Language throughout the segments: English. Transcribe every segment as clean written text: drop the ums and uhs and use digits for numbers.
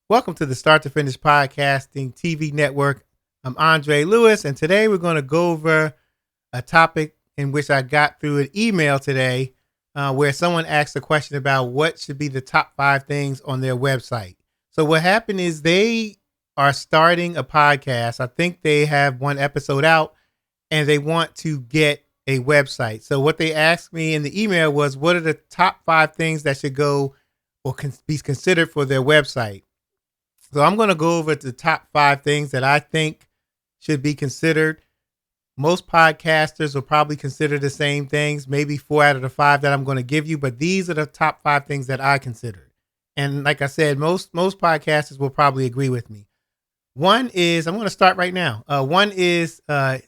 Welcome to the Start to Finish Podcasting TV Network. I'm Andre Lewis, and today we're going to go over a topic in which I got through an email today where someone asked a question about what should be the top 5 things on their website. So what happened is they are starting a podcast. I think they have one episode out and they want to get a website. So what they asked me in the email was, what are the top 5 things that should go or be considered for their website? So I'm going to go over the top 5 things that I think should be considered. Most podcasters will probably consider the same things, maybe 4 out of the 5 that I'm going to give you, but these are the top 5 things that I consider. And like I said, most podcasters will probably agree with me. One is, I'm going to start right now. One is an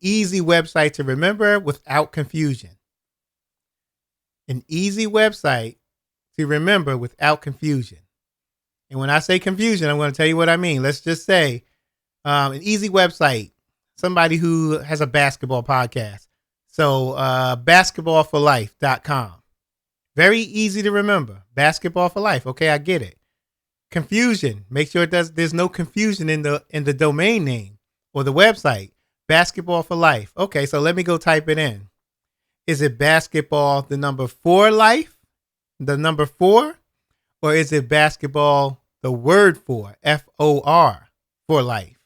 easy website to remember without confusion. An easy website to remember without confusion. And when I say confusion, I'm going to tell you what I mean. Let's just say an easy website, somebody who has a basketball podcast. So basketballforlife.com. Very easy to remember. Basketball for life. Okay, I get it. Confusion. Make sure there's no confusion in the domain name or the website. Basketball for life. Okay, so let me go type it in. Is it basketball, the number 4 life? The number 4? Or is it basketball, the word for, F-O-R, for life?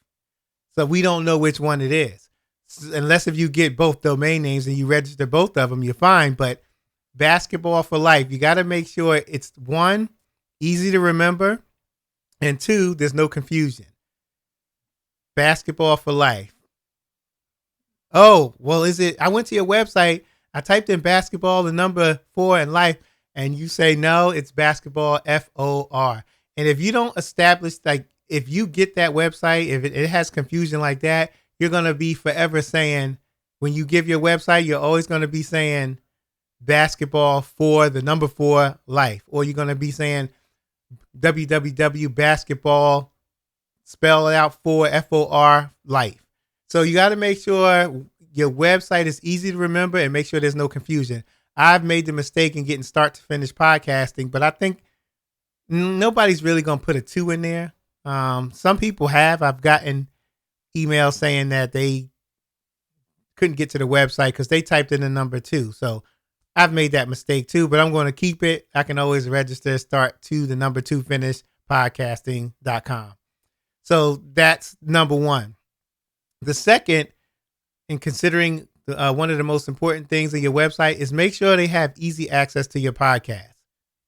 So we don't know which one it is. Unless if you get both domain names and you register both of them, you're fine. But basketball for life, you got to make sure it's 1, easy to remember, and 2, there's no confusion. Basketball for life. Oh, well, is it? I went to your website. I typed in basketball, the number 4, and life. And you say, no, it's basketball, F-O-R. And if you don't establish, like, if you get that website, if it has confusion like that, you're going to be forever saying, when you give your website, you're always going to be saying basketball for the number 4 life. Or you're going to be saying www basketball, spell it out for F-O-R life. So you got to make sure your website is easy to remember and make sure there's no confusion. I've made the mistake in getting Start to Finish Podcasting, but I think nobody's really going to put a 2 in there. Some people have. I've gotten emails saying that they couldn't get to the website because they typed in the number 2. So I've made that mistake too, but I'm going to keep it. I can always register Start to the number 2 Finish podcasting.com. So that's number 1. The second, in considering one of the most important things in your website, is make sure they have easy access to your podcast.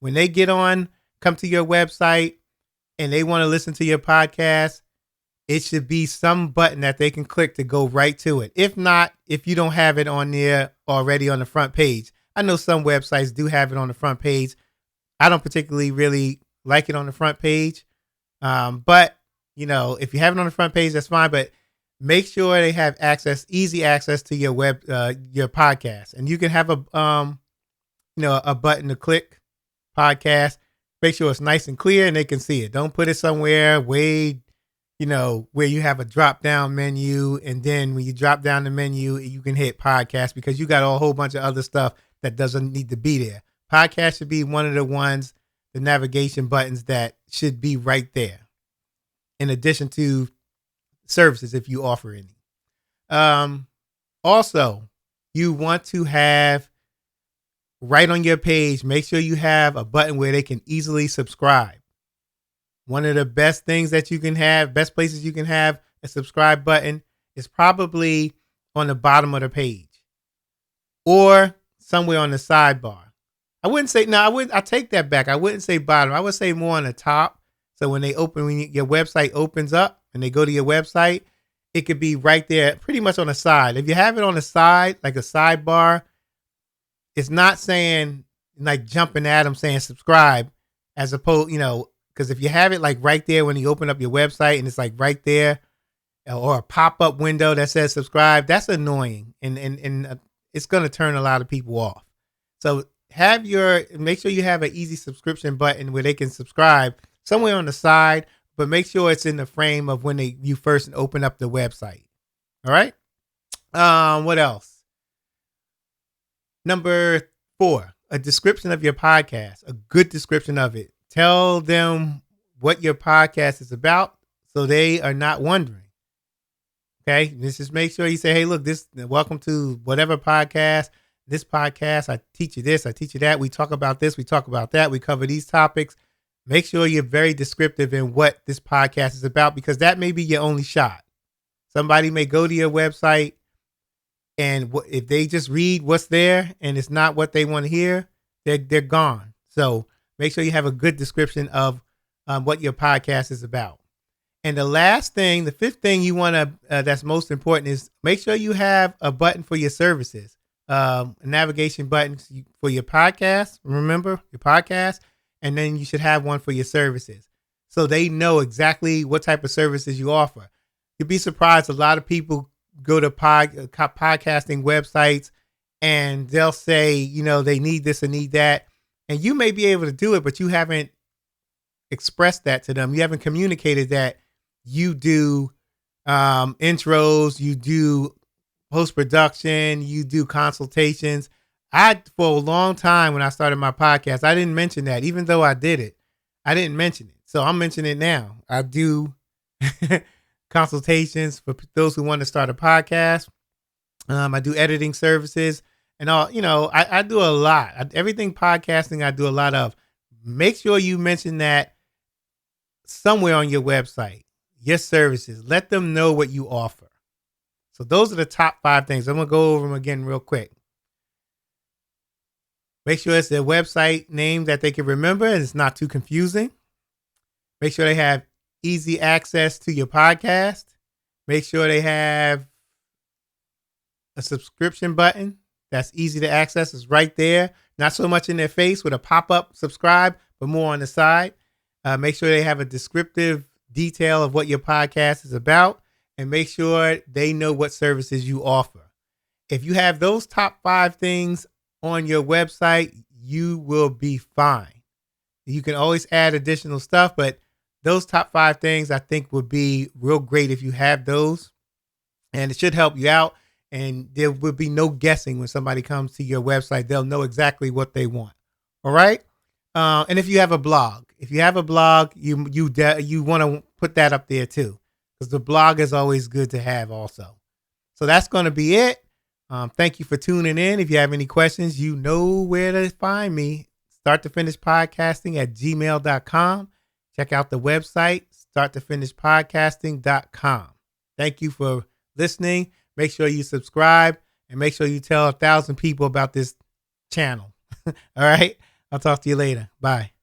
When they come to your website and they want to listen to your podcast, it should be some button that they can click to go right to it. If not, if you don't have it on there already on the front page. I know some websites do have it on the front page. I don't particularly really like it on the front page. But if you have it on the front page, that's fine. But make sure they have easy access to your your podcast, and you can have a button to click podcast. Make sure it's nice and clear and they can see it. Don't put it somewhere way, where you have a drop down menu, and then when you drop down the menu, you can hit podcast because you got a whole bunch of other stuff that doesn't need to be there. Podcast should be one of the navigation buttons that should be right there. In addition to services, if you offer any. Also, you want to have right on your page, make sure you have a button where they can easily subscribe. One of the best things that you can have, best places you can have a subscribe button is probably on the bottom of the page or somewhere on the sidebar. I take that back. I wouldn't say bottom. I would say more on the top. So when your website opens up and they go to your website, it could be right there, pretty much on the side. If you have it on the side, like a sidebar, it's not saying like jumping at them saying subscribe, as opposed, because if you have it like right there when you open up your website and it's like right there, or a pop-up window that says subscribe, that's annoying. And it's going to turn a lot of people off. So make sure you have an easy subscription button where they can subscribe somewhere on the side, but make sure it's in the frame of when you first open up the website. All right. What else? Number 4, a description of your podcast, a good description of it. Tell them what your podcast is about so they are not wondering. Okay. Just make sure you say, hey, look, welcome to whatever podcast. This podcast, I teach you this, I teach you that. We talk about this, we talk about that. We cover these topics. Make sure you're very descriptive in what this podcast is about, because that may be your only shot. Somebody may go to your website, and if they just read what's there and it's not what they want to hear, they're gone. So make sure you have a good description of what your podcast is about. And the last thing, the fifth thing you want to, that's most important, is make sure you have a button for your services, a navigation button for your podcast. Remember your podcast, and then you should have one for your services, so they know exactly what type of services you offer. You'd be surprised. A lot of people go to podcasting websites and they'll say, they need this and need that. And you may be able to do it, but you haven't expressed that to them. You haven't communicated that you do intros, you do post-production, you do consultations. For a long time when I started my podcast, I didn't mention that. Even though I did it, I didn't mention it. So I'm mentioning it now. I do consultations for those who want to start a podcast. I do editing services and all. I do a lot. Everything podcasting, I do a lot of. Make sure you mention that somewhere on your website, your services. Let them know what you offer. So those are the top 5 things. I'm going to go over them again real quick. Make sure it's a website name that they can remember and it's not too confusing. Make sure they have easy access to your podcast. Make sure they have a subscription button that's easy to access. It's right there. Not so much in their face with a pop-up subscribe, but more on the side. Make sure they have a descriptive detail of what your podcast is about, and make sure they know what services you offer. If you have those top 5 things on your website, you will be fine. You can always add additional stuff, but those top 5 things I think would be real great if you have those, and it should help you out. And there will be no guessing when somebody comes to your website. They'll know exactly what they want. All right. And if you have a blog, you want to put that up there too, because the blog is always good to have also. So that's going to be it. Thank you for tuning in. If you have any questions, you know where to find me. Start to Finish Podcasting at gmail.com. Check out the website, starttofinishpodcasting.com. Thank you for listening. Make sure you subscribe and make sure you tell 1,000 people about this channel. All right. I'll talk to you later. Bye.